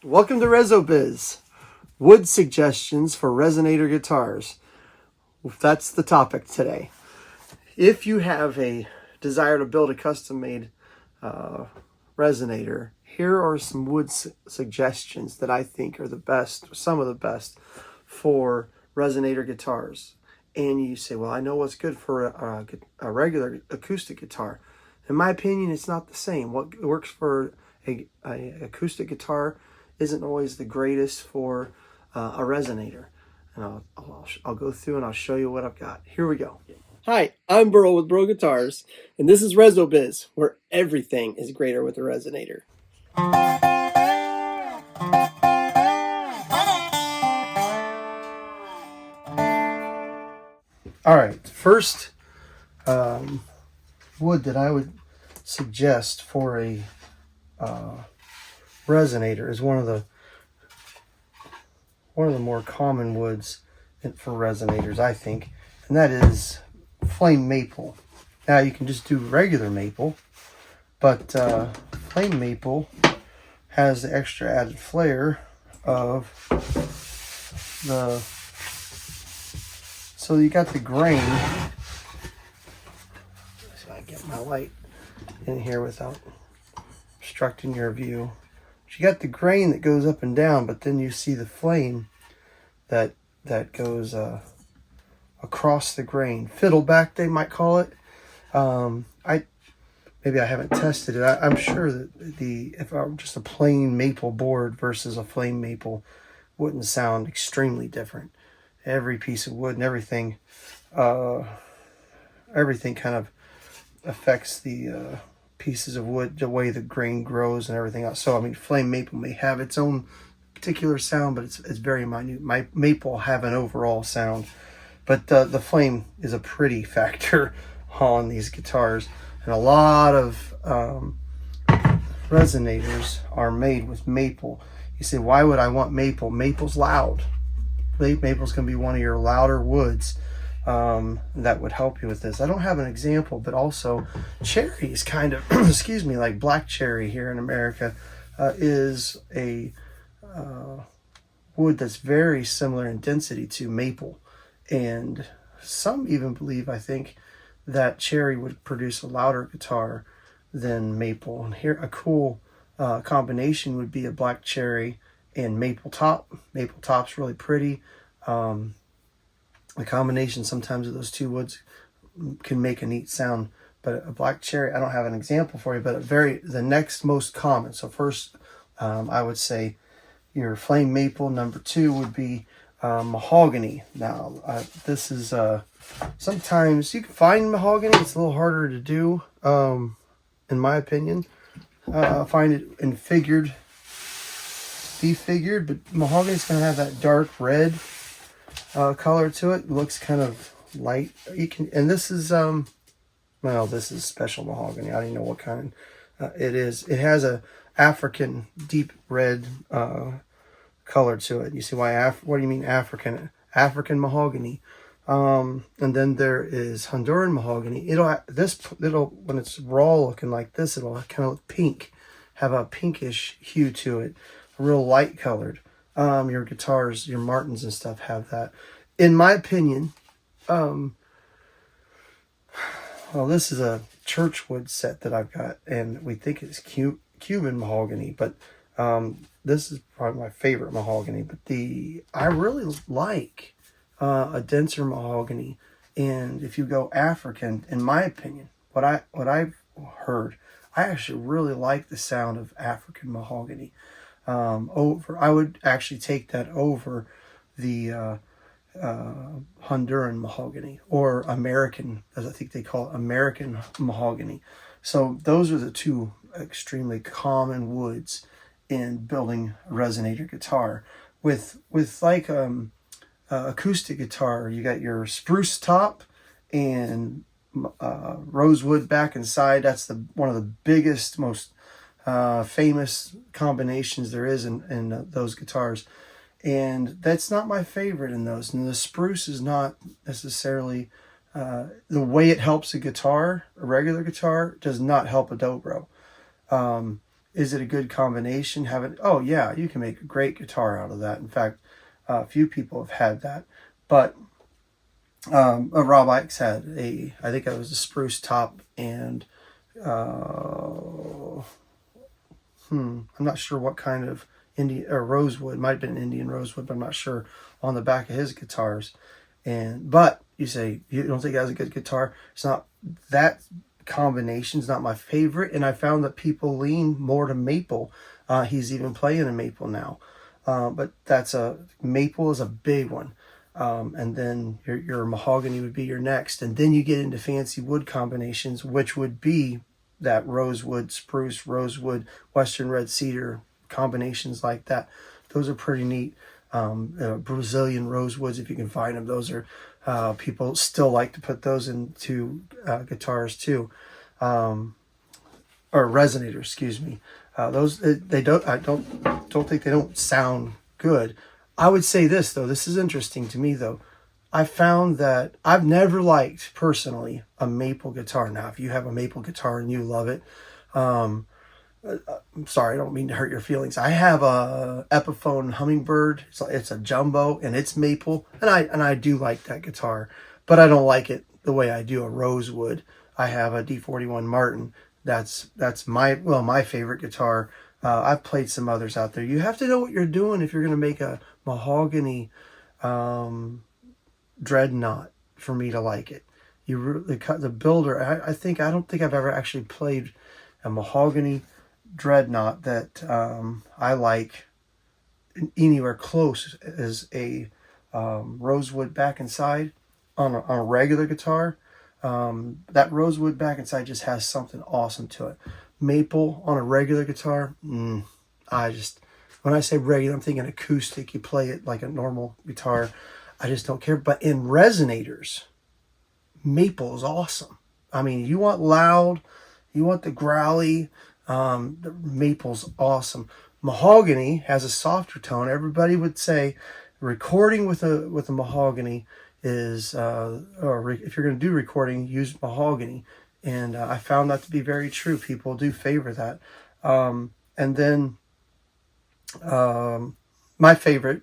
Welcome to ResoBiz, wood suggestions for resonator guitars. That's the topic today. If you have a desire to build a custom-made resonator, here are some wood suggestions that I think are the best, some of the best for resonator guitars. And you say, well, I know what's good for a regular acoustic guitar. In my opinion, it's not the same. What works for a acoustic guitar isn't always the greatest for a resonator. And I'll go through and I'll show you what I've got. Here we go. Hi, I'm Byrl with Byrl Guitars, and this is ResoBiz, where everything is greater with a resonator. All right, first wood that I would suggest for a resonator is one of the more common woods for resonators, I think, and that is flame maple. Now you can just do regular maple, but flame maple has the extra added flair of so you got the grain. So I get my light in here without obstructing your view. You got the grain that goes up and down, but then you see the flame that goes across the grain. Fiddleback, they might call it. Maybe I haven't tested it. I'm sure that if I were just a plain maple board versus a flame maple wouldn't sound extremely different. Every piece of wood and everything kind of affects the pieces of wood, the way the grain grows and everything else. So I mean, flame maple may have its own particular sound, but it's very minute. My maple will have an overall sound, but the flame is a pretty factor on these guitars, and a lot of resonators are made with maple. You say, why would I want maple? Maple's loud. Maple's going to be one of your louder woods. That would help you with this. I don't have an example, but also cherry is kind of, excuse me, like black cherry here in America is a wood that's very similar in density to maple. And some even believe, I think, that cherry would produce a louder guitar than maple. And here, a cool combination would be a black cherry and maple top. Maple top's really pretty. The combination sometimes of those two woods can make a neat sound, but a black cherry, I don't have an example for you, but the next most common. So first, I would say your flame maple. Number two would be mahogany. Now, this is sometimes you can find mahogany. It's a little harder to do, in my opinion. I find it in defigured, but mahogany's going to have that dark red color to it. It looks kind of light. And this is this is special mahogany. I don't even know what kind it is. It has a African deep red color to it. You see why? What do you mean African? African mahogany. And then there is Honduran mahogany. It'll when it's raw looking like this, it'll kind of look pink, have a pinkish hue to it, real light colored. Your guitars, your Martins and stuff have that. In my opinion, well, this is a churchwood set that I've got, and we think it's Cuban mahogany, but this is probably my favorite mahogany. But I really like a denser mahogany, and if you go African, in my opinion, what I've heard, I actually really like the sound of African mahogany. I would actually take that over the Honduran mahogany, or American, as I think they call it, American mahogany. So those are the two extremely common woods in building a resonator guitar. With like acoustic guitar, you got your spruce top and rosewood back and side. That's one of the biggest, most famous combinations there is in those guitars, and that's not my favorite in those. And the spruce is not necessarily the way it helps a regular guitar does not help a dobro. is it a good combination? Oh yeah, you can make a great guitar out of that. In fact, a few people have had that. But Rob Ickes had I think it was a spruce top and I'm not sure what kind of Indian or rosewood, might have been Indian rosewood, but I'm not sure, on the back of his guitars. But you say you don't think it has a good guitar. It's not, that combination's not my favorite, and I found that people lean more to maple. He's even playing a maple now, but maple is a big one. And then your mahogany would be your next, and then you get into fancy wood combinations, which would be that rosewood, spruce, rosewood, western red cedar combinations like that. Those are pretty neat. Brazilian rosewoods, if you can find them, those are people still like to put those into guitars too, or resonators, excuse me. Those I don't think they don't sound good. I would say this though, this is interesting to me though. I found that I've never liked personally a maple guitar. Now, if you have a maple guitar and you love it, I'm sorry, I don't mean to hurt your feelings. I have a Epiphone Hummingbird. It's a jumbo and it's maple, and I do like that guitar, but I don't like it the way I do a rosewood. I have a D41 Martin. That's my favorite guitar. I've played some others out there. You have to know what you're doing if you're going to make a mahogany dreadnought for me to like it. The builder. I don't think I've ever actually played a mahogany dreadnought that I like anywhere close as a rosewood back and side on a regular guitar. That rosewood back and side just has something awesome to it. Maple on a regular guitar, when I say regular, I'm thinking acoustic. You play it like a normal guitar. I just don't care. But in resonators, maple is awesome. I mean, you want loud, you want the growly, the maple's awesome. Mahogany has a softer tone. Everybody would say recording with a mahogany is, or if you're going to do recording, use mahogany. And I found that to be very true. People do favor that. And then my favorite,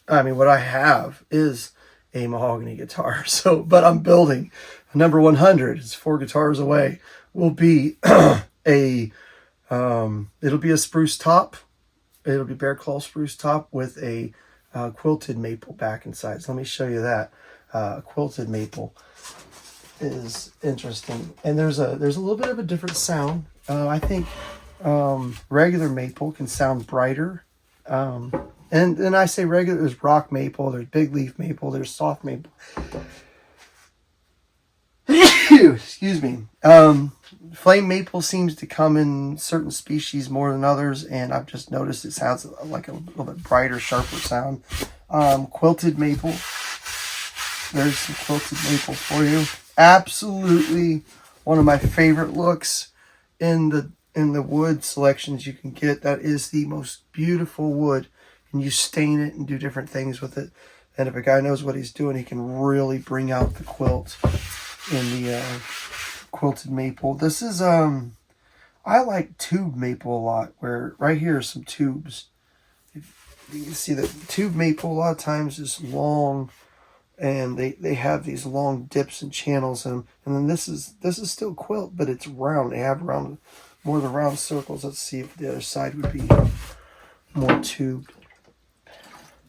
what I have is a mahogany guitar. So, but I'm building number 100. It's 4 guitars away. Will be it'll be a spruce top. It'll be bear claw spruce top with a quilted maple back and sides. Let me show you that. Quilted maple is interesting, and there's a little bit of a different sound. I think regular maple can sound brighter, and I say regular. There's rock maple, there's big leaf maple, there's soft maple. Excuse me. Flame maple seems to come in certain species more than others, and I've just noticed it sounds like a little bit brighter, sharper sound. Quilted maple. There's some quilted maple for you. Absolutely one of my favorite looks in the wood selections you can get. That is the most beautiful wood, and you stain it and do different things with it. And if a guy knows what he's doing, he can really bring out the quilt in the quilted maple. This is I like tube maple a lot, where right here are some tubes. You can see that tube maple a lot of times is long, and they have these long dips and channels in them. And then this is still quilt, but it's round. They have more of the round circles. Let's see if the other side would be more tubed.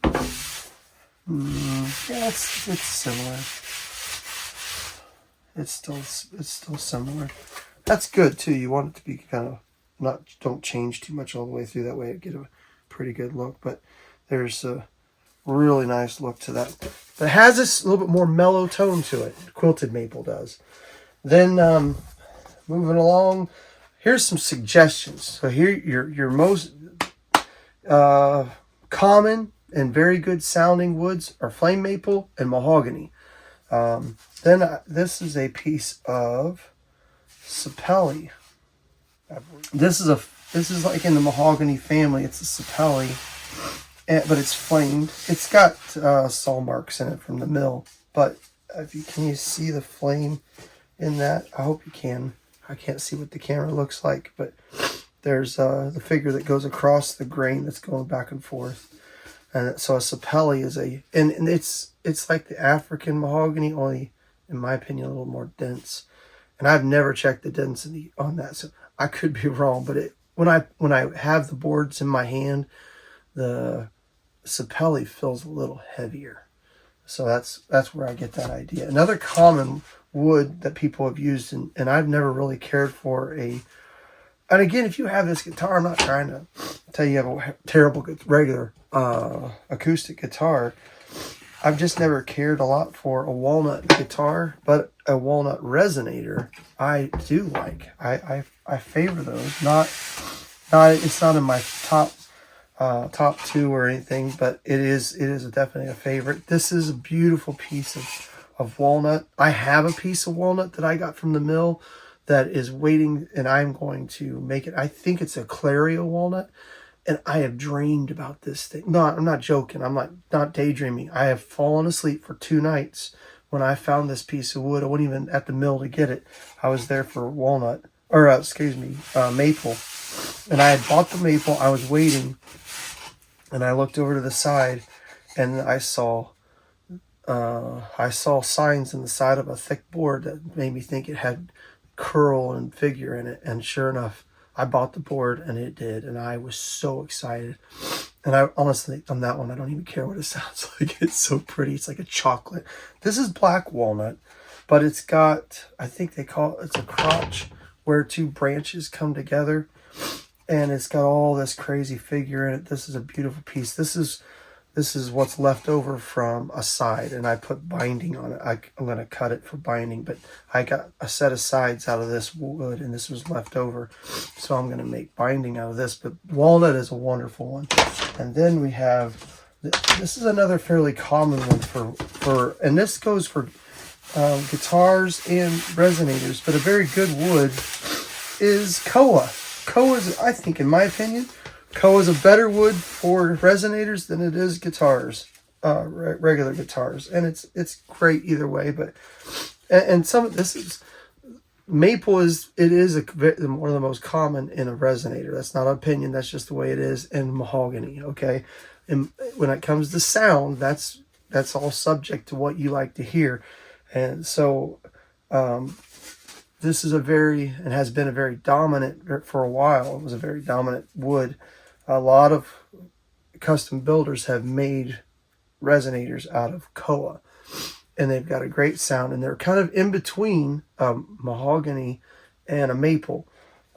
Yeah, it's similar. It's still similar. That's good too. You want it to be kind of don't change too much all the way through. That way it get a pretty good look. But there's a really nice look to that. But it has this little bit more mellow tone to it. Quilted maple does. Then moving along, here's some suggestions. So here your most common and very good sounding woods are flame maple and mahogany. Then this is a piece of Sapelli. This is like in the mahogany family. It's a Sapelli, but it's flamed. It's got saw marks in it from the mill. But can you see the flame in that? I hope you can. I can't see what the camera looks like, but there's the figure that goes across the grain that's going back and forth. And so a Sapelli is and it's like the African mahogany, only in my opinion a little more dense. And I've never checked the density on that, so I could be wrong. But when I have the boards in my hand, the Sapelli feels a little heavier. So that's where I get that idea. Another common wood that people have used, and I've never really cared for and again, if you have this guitar, I'm not trying to tell you have a terrible regular acoustic guitar. I've just never cared a lot for a walnut guitar, but a walnut resonator I do like. I favor those. Not it's not in my top two or anything, but it is definitely a favorite. This is a beautiful piece of walnut. I have a piece of walnut that I got from the mill that is waiting, and I'm going to make it. I think it's a Clario walnut, and I have dreamed about this thing. No, I'm not joking. I'm not daydreaming. I have fallen asleep for 2 nights when I found this piece of wood. I wasn't even at the mill to get it. I was there for walnut, or maple. And I had bought the maple. I was waiting, and I looked over to the side, and I saw signs in the side of a thick board that made me think it had curl and figure in it. And sure enough, I bought the board, and it did, and I was so excited. And I honestly, on that one, I don't even care what it sounds like. It's so pretty. It's like a chocolate. This is black walnut, but it's got, I think it's a crotch where 2 branches come together, and it's got all this crazy figure in it. This is a beautiful piece. This is what's left over from a side, and I put binding on it. I'm going to cut it for binding, but I got a set of sides out of this wood, and this was left over, so I'm going to make binding out of this. But walnut is a wonderful one. And then we have, this is another fairly common one for and this goes for guitars and resonators, but a very good wood is koa. Koa is, I think, in my opinion, koa is a better wood for resonators than it is guitars, regular guitars, and it's great either way. But and some of this is maple one of the most common in a resonator. That's not an opinion. That's just the way it is. And mahogany, okay. And when it comes to sound, that's all subject to what you like to hear. And so this is and has been a very dominant for a while. It was a very dominant wood. A lot of custom builders have made resonators out of koa, and they've got a great sound, and they're kind of in between mahogany and a maple.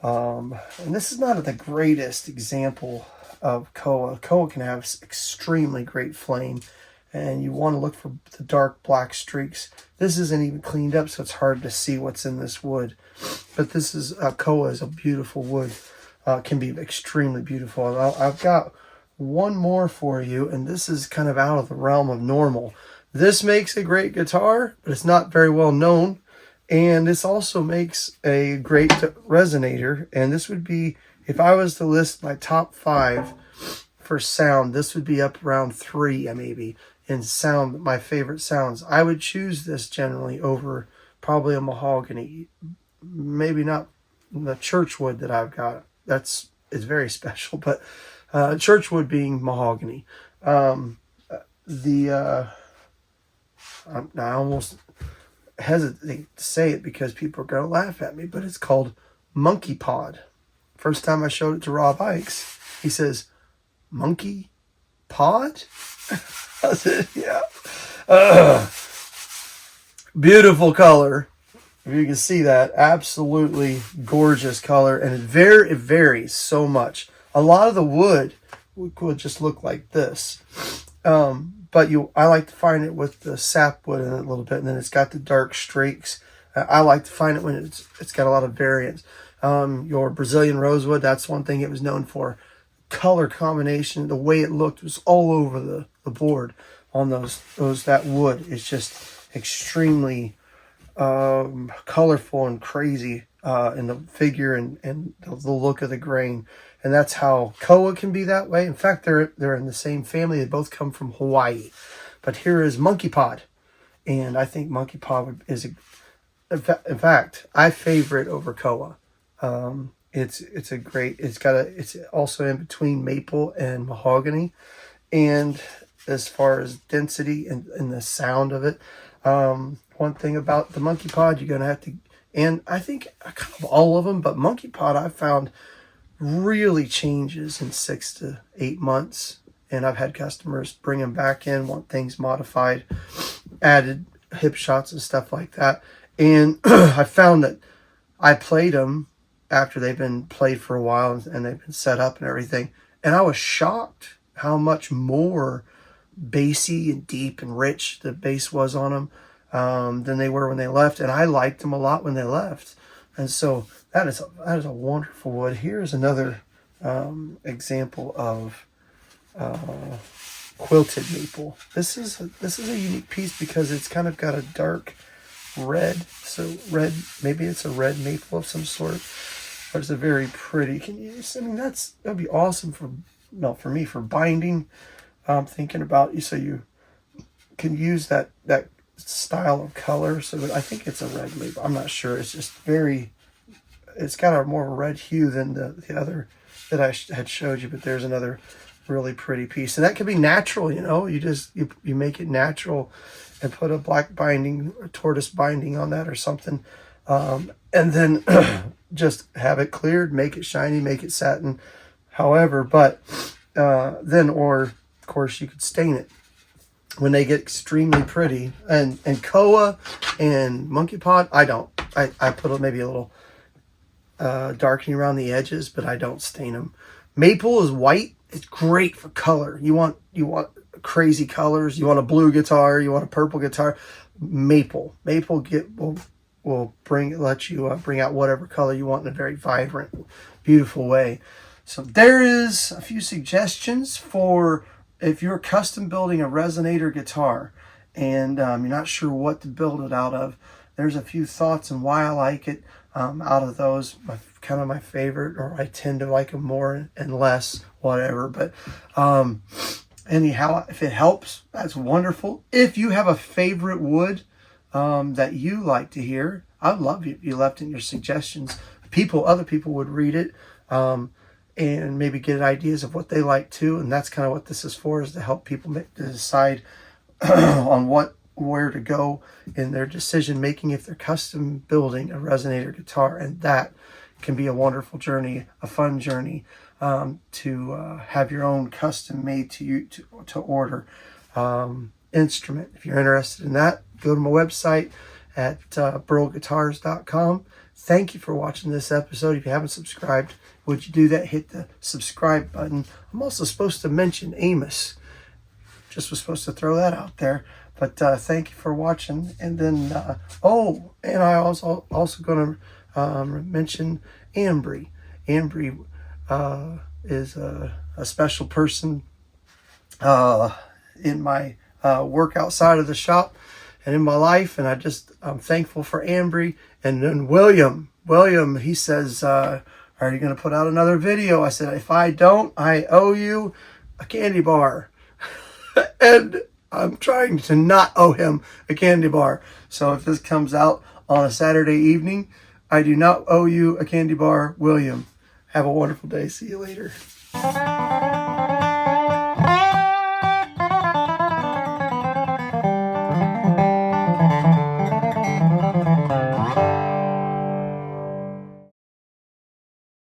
And this is not the greatest example of koa. Koa can have extremely great flame, and you want to look for the dark black streaks. This isn't even cleaned up, so it's hard to see what's in this wood. But this is koa is a beautiful wood. Can be extremely beautiful. And I've got one more for you, and this is kind of out of the realm of normal. This makes a great guitar, but it's not very well known. And this also makes a great resonator. And this would be, if I was to list my top 5 for sound, this would be up around 3 maybe in sound, my favorite sounds. I would choose this generally over probably a mahogany. Maybe not the church wood that I've got. It's very special, but churchwood being mahogany. I almost hesitate to say it because people are going to laugh at me, but it's called Monkeypod. First time I showed it to Rob Ikes, he says, "Monkey pod?" I said, "Yeah." Beautiful color. If you can see that, absolutely gorgeous color, and it varies so much. A lot of the wood would just look like this, but I like to find it with the sapwood in it a little bit, and then it's got the dark streaks. I like to find it when it's got a lot of variance. Your Brazilian rosewood, that's one thing it was known for. Color combination, the way it looked was all over the board on that wood. It's just extremely colorful and crazy in the figure and the look of the grain. And that's how koa can be that way. In fact, they're in the same family. They both come from Hawaii. But here is Monkeypod, and I think Monkeypod is in fact I favor it over koa. It's a great. It's also in between maple and mahogany, and as far as density and the sound of it, one thing about the Monkeypod, you're gonna have to, and I think kind of all of them, but Monkeypod I found really changes in 6 to 8 months, and I've had customers bring them back in, want things modified, added hip shots and stuff like that, and I found that I played them after they've been played for a while and they've been set up and everything. And I was shocked how much more bassy and deep and rich the bass was on them than they were when they left. And I liked them a lot when they left. And so that is a wonderful wood. Here's another example of quilted maple. This is a unique piece because it's kind of got a dark red. So red, maybe it's a red maple of some sort. But it's a very pretty. That'd be awesome for me for binding. I'm thinking about so you can use that style of color. So I think it's a red maple. I'm not sure. It's just it's got a more red hue than the other that I had showed you. But there's another really pretty piece, and that could be natural. You make it natural and put a black binding or tortoise binding on that or something, and then just have it cleared, make it shiny, make it satin, however. But or of course you could stain it when they get extremely pretty. And koa and Monkeypod, I put maybe a little darkening around the edges, but I don't stain them. Maple is white. It's great for color. You want crazy colors. You want a blue guitar. You want a purple guitar. Maple will let you bring out whatever color you want in a very vibrant, beautiful way. So there is a few suggestions for if you're custom building a resonator guitar and you're not sure what to build it out of. There's a few thoughts on why I like it. Out of those, kind of my favorite, or I tend to like them more and less, whatever. But anyhow, if it helps, that's wonderful. If you have a favorite wood that you like to hear, I'd love if you left in your suggestions. Other people would read it and maybe get ideas of what they like too. And that's kind of what this is for, is to help people decide on where to go in their decision making if they're custom building a resonator guitar. And that can be a wonderful journey, a fun journey to have your own custom made to order instrument. If you're interested in that, go to my website at byrlguitars.com. Thank you for watching this episode. If you haven't subscribed, would you do that? Hit the subscribe button. I'm also supposed to mention Amos. Just was supposed to throw that out there. But thank you for watching. And then, and I also going to mention Ambry. Ambry is a special person in my work outside of the shop and in my life. And I'm thankful for Ambry. And then William, he says, are you going to put out another video? I said, if I don't, I owe you a candy bar. And I'm trying to not owe him a candy bar. So if this comes out on a Saturday evening, I do not owe you a candy bar, William. Have a wonderful day. See you later.